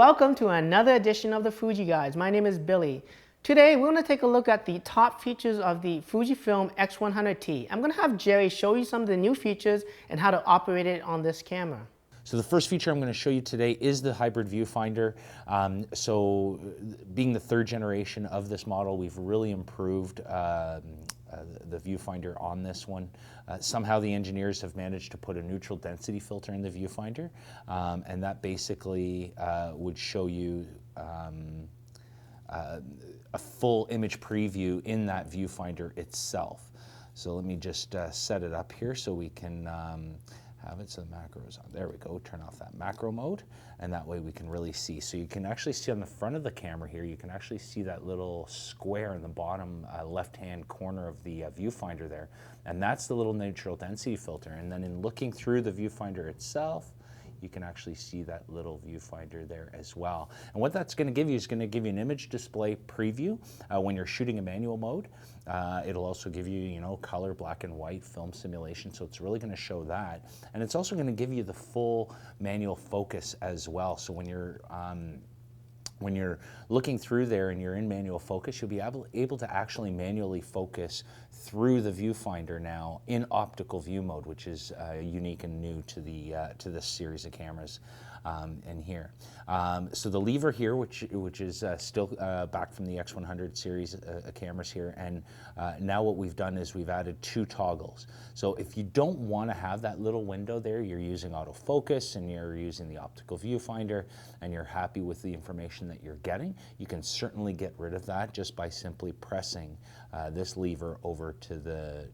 welcome to another edition of the Fuji Guys. My name is Billy. Today we're going to take a look at the top features of the Fujifilm X100T. I'm going to have Jerry show you some of the new features and how to operate it on this camera. So the first feature I'm going to show you today is the hybrid viewfinder. So being the third generation of this model, we've really improved the viewfinder on this one. Somehow the engineers have managed to put a neutral density filter in the viewfinder, and that basically would show you a full image preview in that viewfinder itself. So let me just set it up here so we can have it so the macro is on. There we go, turn off that macro mode, and that way we can really see. So you can actually see on the front of the camera here, you can actually see that little square in the bottom left-hand corner of the viewfinder there, and that's the little neutral density filter. And then in looking through the viewfinder itself, you can actually see that little viewfinder there as well. And what that's going to give you is going to give you an image display preview when you're shooting a manual mode. It'll also give you, color, black and white, film simulation, so it's really going to show that. And it's also going to give you the full manual focus as well. So when you're looking through there and you're in manual focus, you'll be able to actually manually focus through the viewfinder now in optical view mode, which is unique and new to this series of cameras in here. So the lever here, which is still back from the X100 series cameras here, and now what we've done is we've added two toggles. So if you don't want to have that little window there, you're using autofocus and you're using the optical viewfinder and you're happy with the information that you're getting, you can certainly get rid of that just by simply pressing this lever over to the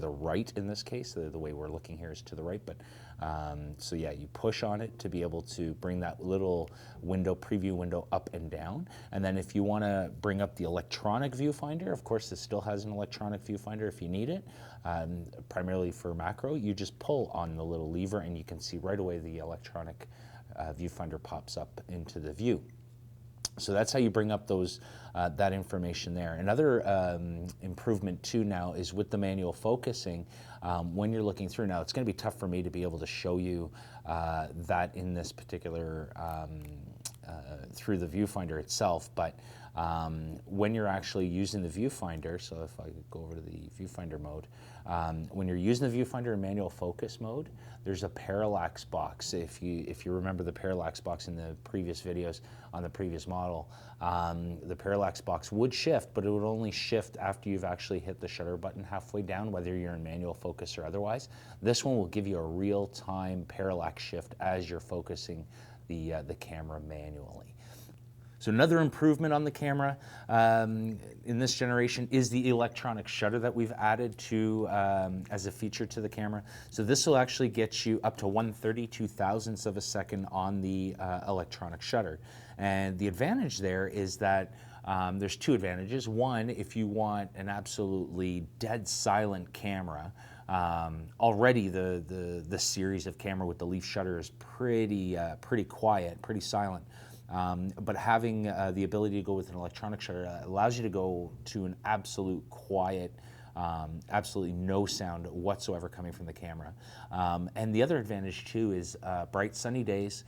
right in this case. The way we're looking here is to the right, but so yeah, you push on it to be able to bring that little window, preview window, up and down. And then if you want to bring up the electronic viewfinder, of course this still has an electronic viewfinder if you need it, primarily for macro, you just pull on the little lever and you can see right away the electronic viewfinder pops up into the view. So that's how you bring up those that information there. Another improvement too now is with the manual focusing. When you're looking through now, it's going to be tough for me to be able to show you that in this particular through the viewfinder itself, but when you're actually using the viewfinder, so if I could go over to the viewfinder mode, when you're using the viewfinder in manual focus mode, there's a parallax box. If you remember the parallax box in the previous videos on the previous model, the parallax box would shift, but it would only shift after you've actually hit the shutter button halfway down, whether you're in manual focus or otherwise. This one will give you a real-time parallax shift as you're focusing the camera manually. So another improvement on the camera in this generation is the electronic shutter that we've added to as a feature to the camera. So this will actually get you up to 1/32 thousandths of a second on the electronic shutter. And the advantage there is that there's two advantages. One, if you want an absolutely dead silent camera, already the series of camera with the leaf shutter is pretty quiet, pretty silent. But having the ability to go with an electronic shutter allows you to go to an absolute quiet, absolutely no sound whatsoever coming from the camera. And the other advantage too is bright sunny days,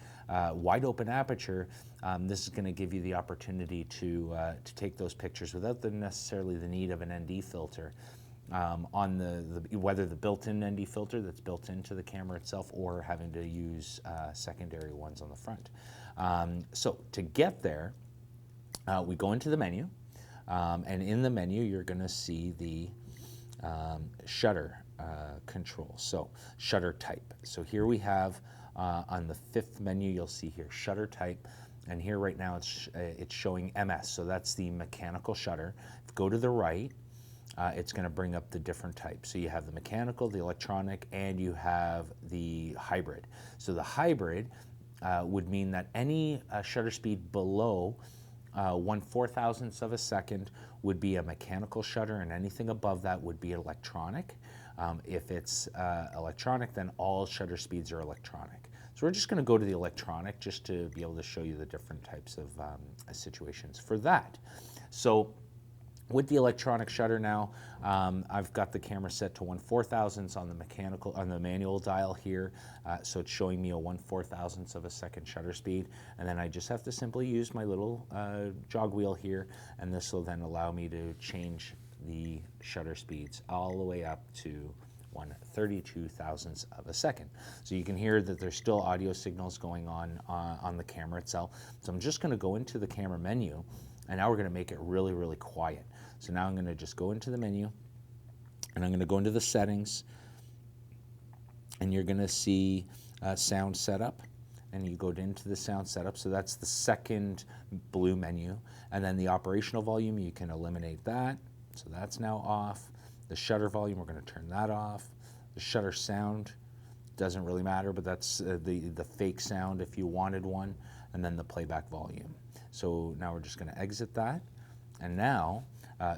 wide open aperture. This is going to give you the opportunity to take those pictures without necessarily the need of an ND filter. On whether the built-in ND filter that's built into the camera itself or having to use secondary ones on the front. So to get there, we go into the menu, and in the menu you're going to see the shutter control. So shutter type. So here we have on the fifth menu, you'll see here shutter type, and here right now it's showing MS. So that's the mechanical shutter. If you go to the right, it's going to bring up the different types. So you have the mechanical, the electronic, and you have the hybrid. So the hybrid would mean that any shutter speed below 1/4 thousandths of a second would be a mechanical shutter, and anything above that would be electronic. If it's electronic, then all shutter speeds are electronic. So we're just going to go to the electronic just to be able to show you the different types of situations for that. So With the electronic shutter now, I've got the camera set to 1/4000th on the manual dial here, so it's showing me a 1/4000th of a second shutter speed, and then I just have to simply use my little jog wheel here, and this will then allow me to change the shutter speeds all the way up to 1/32,000th of a second. So you can hear that there's still audio signals going on the camera itself. So I'm just going to go into the camera menu, and now we're going to make it really, really quiet. So now I'm going to just go into the menu, and I'm going to go into the settings, and you're going to see sound setup, and you go into the sound setup. So that's the second blue menu, and then the operational volume, you can eliminate that. So that's now off. The shutter volume, we're going to turn that off. The shutter sound doesn't really matter, but that's the fake sound if you wanted one, and then the playback volume. So now we're just going to exit that, and now,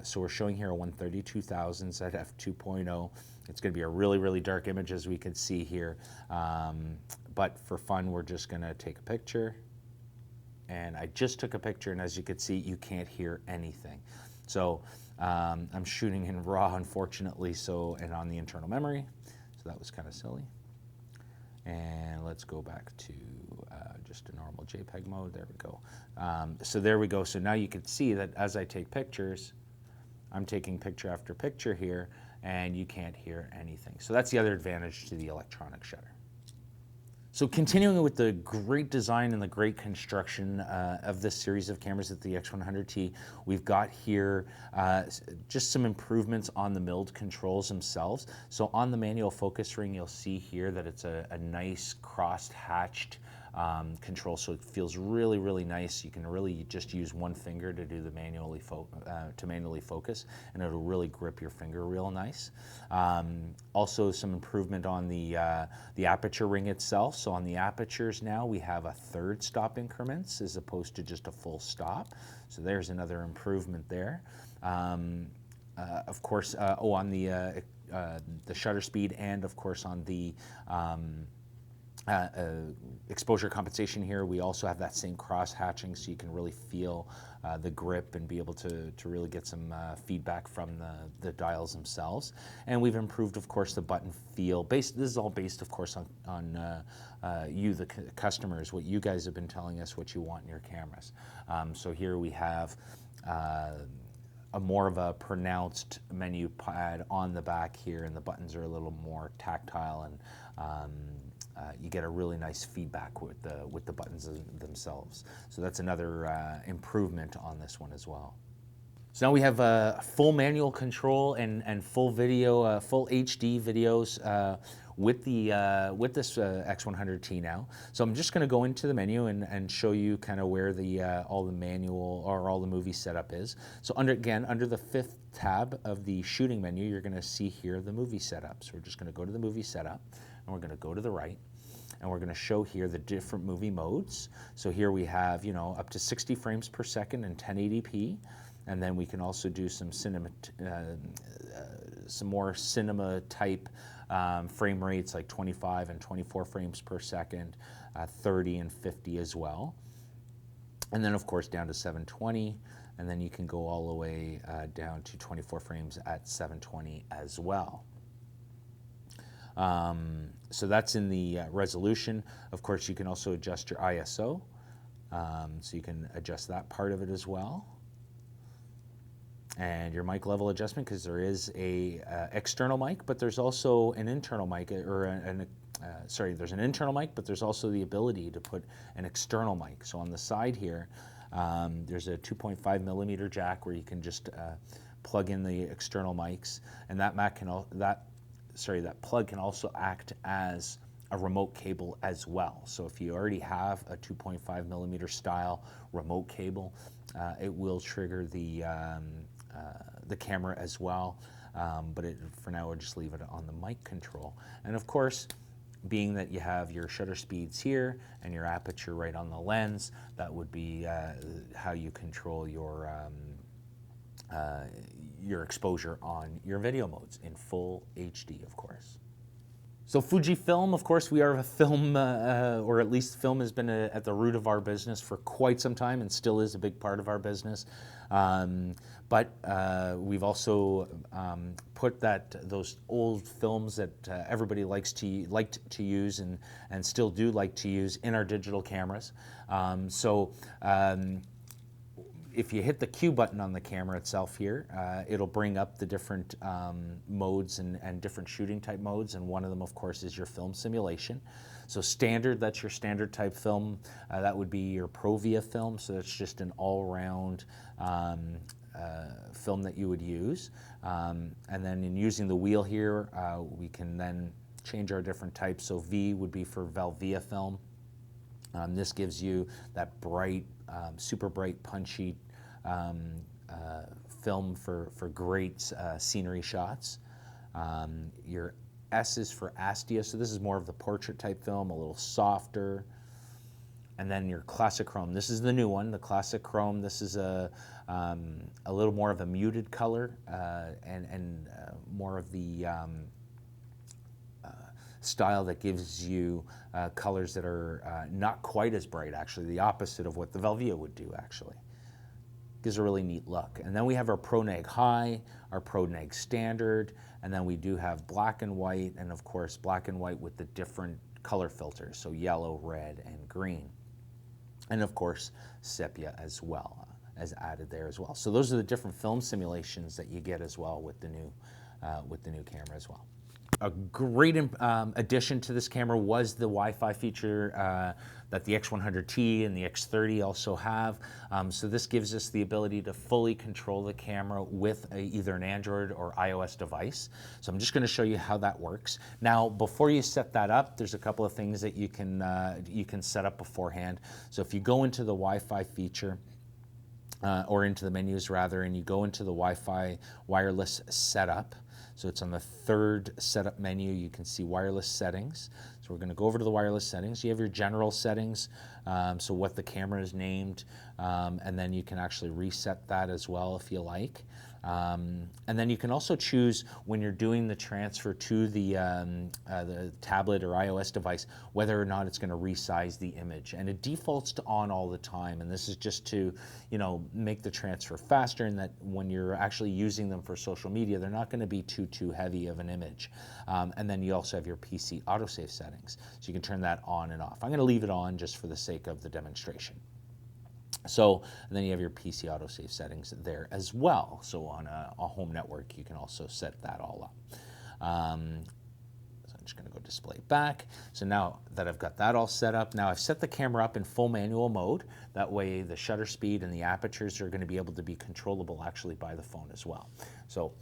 so we're showing here a 1/32,000th at f2.0. It's going to be a really, really dark image, as we can see here, but for fun, we're just going to take a picture, and I just took a picture, and as you can see, you can't hear anything. So I'm shooting in RAW, unfortunately, and on the internal memory, so that was kind of silly. And let's go back to just a normal JPEG mode. There we go. So there we go. So now you can see that as I take pictures, I'm taking picture after picture here, and you can't hear anything. So that's the other advantage to the electronic shutter. So continuing with the great design and the great construction of this series of cameras at the X100T, we've got here just some improvements on the milled controls themselves. So on the manual focus ring, you'll see here that it's a nice cross-hatched control, so it feels really, really nice. You can really just use one finger to do the manually focus, and it'll really grip your finger real nice. Also, some improvement on the aperture ring itself. So on the apertures now, we have a third stop increments as opposed to just a full stop. So there's another improvement there. Of course, on the shutter speed, and of course on the exposure compensation here, we also have that same cross hatching, so you can really feel the grip and be able to really get some feedback from the dials themselves. And we've improved, of course, the button feel. This is all based, of course, on you, the customers, what you guys have been telling us what you want in your cameras. So here we have a more of a pronounced menu pad on the back here, and the buttons are a little more tactile, and you get a really nice feedback with the buttons themselves. So that's another improvement on this one as well. So now we have full manual control and full video, full HD videos with this X100T now. So I'm just going to go into the menu and show you kind of where all the manual or all the movie setup is. So under the fifth tab of the shooting menu, you're going to see here the movie setup. So we're just going to go to the movie setup, and we're going to go to the right, and we're going to show here the different movie modes. So here we have, up to 60 frames per second and 1080p. And then we can also do some more cinema type frame rates, like 25 and 24 frames per second, 30 and 50 as well. And then of course down to 720, and then you can go all the way down to 24 frames at 720 as well. So that's in the resolution. Of course, you can also adjust your ISO, so you can adjust that part of it as well. And your mic level adjustment, because there is a external mic, but there's also an internal mic, there's an internal mic, but there's also the ability to put an external mic. So on the side here, there's a 2.5 millimeter jack where you can just plug in the external mics, and that plug can also act as a remote cable as well. So if you already have a 2.5 millimeter style remote cable, it will trigger the camera as well, but for now we'll just leave it on the mic control. And of course, being that you have your shutter speeds here and your aperture right on the lens, that would be how you control your exposure on your video modes in full HD, of course. So Fujifilm, of course, we are a film, or at least film has been at the root of our business for quite some time and still is a big part of our business. But we've also put those old films that everybody liked to use and still do like to use in our digital cameras. If you hit the Q button on the camera itself here, it'll bring up the different modes and different shooting type modes, and one of them, of course, is your film simulation. So standard, that's your standard type film. That would be your Provia film, so that's just an all-round film that you would use. And then in using the wheel here, we can then change our different types. So V would be for Velvia film. This gives you that bright, super bright, punchy film for great scenery shots. Your S is for Astia, so this is more of the portrait type film, a little softer. And then your classic chrome. This is the new one, the classic chrome. This is a little more of a muted color and more of the style that gives you colors that are not quite as bright, actually, the opposite of what the Velvia would do, actually. Gives a really neat look. And then we have our Pro Neg High, our Pro Neg Standard, and then we do have black and white, and of course black and white with the different color filters, so yellow, red, and green. And of course sepia as well, as added there as well. So those are the different film simulations that you get as well with the new camera as well. A great addition to this camera was the Wi-Fi feature that the X100T and the X30 also have. So this gives us the ability to fully control the camera with either an Android or iOS device. So I'm just going to show you how that works. Now, before you set that up, there's a couple of things that you can set up beforehand. So if you go into the Wi-Fi feature, or into the menus rather, and you go into the Wi-Fi wireless setup. So it's on the third setup menu. You can see wireless settings. So we're going to go over to the wireless settings. You have your general settings, so what the camera is named, and then you can actually reset that as well if you like. And then you can also choose when you're doing the transfer to the tablet or iOS device whether or not it's going to resize the image, and it defaults to on all the time. And this is just to, make the transfer faster, and that when you're actually using them for social media, they're not going to be too heavy of an image. And then you also have your PC autosave settings, so you can turn that on and off. I'm going to leave it on just for the sake of the demonstration. So, and then you have your PC autosave settings there as well. So on a home network, you can also set that all up. So I'm just going to go display back. So now that I've got that all set up, now I've set the camera up in full manual mode. That way the shutter speed and the apertures are going to be able to be controllable actually by the phone as well. So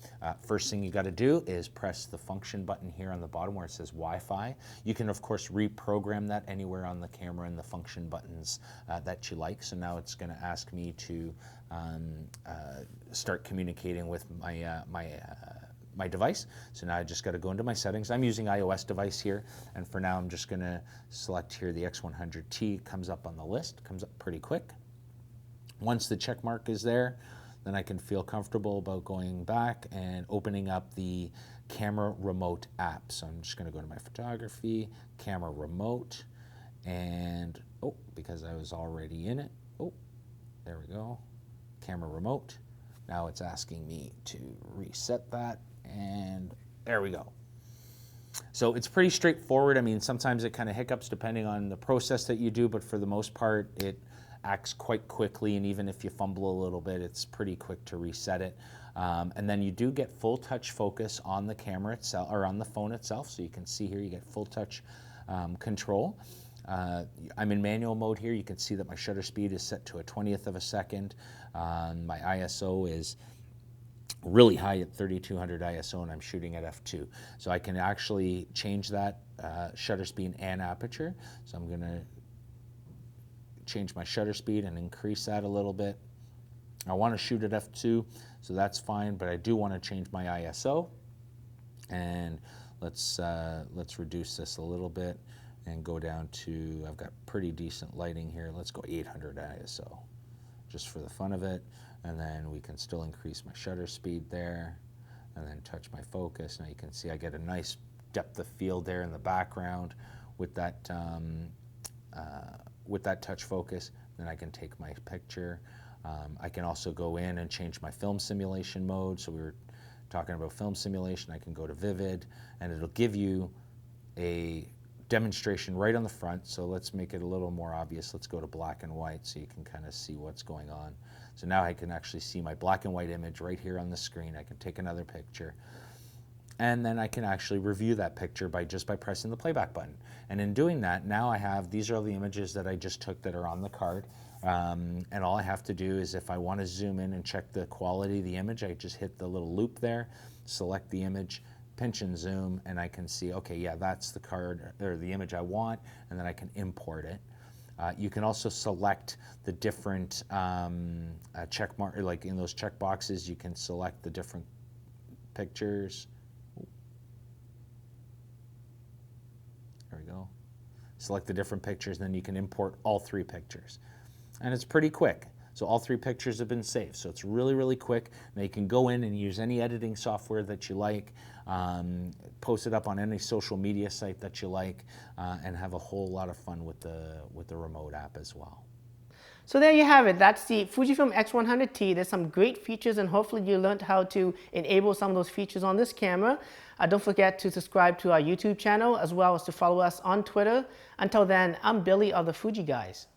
first thing you got to do is press the function button here on the bottom where it says Wi-Fi. You can of course reprogram that anywhere on the camera in the function buttons that you like. So now it's going to ask me to start communicating with my device. So now I just got to go into my settings. I'm using iOS device here, and for now I'm just going to select here the X100T. Comes up on the list, comes up pretty quick. Once the check mark is there, then I can feel comfortable about going back and opening up the camera remote app. So I'm just going to go to my photography, camera remote, and because I was already in it, there we go, camera remote. Now it's asking me to reset that, and there we go. So it's pretty straightforward. I mean, sometimes it kind of hiccups depending on the process that you do, but for the most part, it acts quite quickly, and even if you fumble a little bit, it's pretty quick to reset it. And then you do get full touch focus on the camera itself, or on the phone itself. So you can see here, you get full touch control. I'm in manual mode here. You can see that my shutter speed is set to a 1/20th of a second. My ISO is really high at 3200 ISO, and I'm shooting at f2. So I can actually change that shutter speed and aperture. So I'm going to change my shutter speed and increase that a little bit. I want to shoot at f2, so that's fine, but I do want to change my ISO. And let's reduce this a little bit and go down to, I've got pretty decent lighting here. Let's go 800 ISO, just for the fun of it. And then we can still increase my shutter speed there, and then touch my focus. Now you can see I get a nice depth of field there in the background with that touch focus. Then I can take my picture. I can also go in and change my film simulation mode. So we were talking about film simulation. I can go to Vivid, and it'll give you a demonstration right on the front. So let's make it a little more obvious. Let's go to black and white so you can kind of see what's going on. So now I can actually see my black and white image right here on the screen. I can take another picture, and then I can actually review that picture by pressing the playback button. And in doing that, now I have, these are all the images that I just took that are on the card. And all I have to do is, if I want to zoom in and check the quality of the image, I just hit the little loop there, select the image, pinch and zoom, and I can see, okay, yeah, that's the card or the image I want, and then I can import it. You can also select the different check mark, like in those check boxes, you can select the different pictures. There we go. Select the different pictures, and then you can import all 3 pictures. And it's pretty quick. So all 3 pictures have been saved. So it's really, really quick. Now you can go in and use any editing software that you like, post it up on any social media site that you like, and have a whole lot of fun with the remote app as well. So there you have it. That's the Fujifilm X100T. There's some great features, and hopefully you learned how to enable some of those features on this camera. Don't forget to subscribe to our YouTube channel, as well as to follow us on Twitter. Until then, I'm Billy of the Fuji Guys.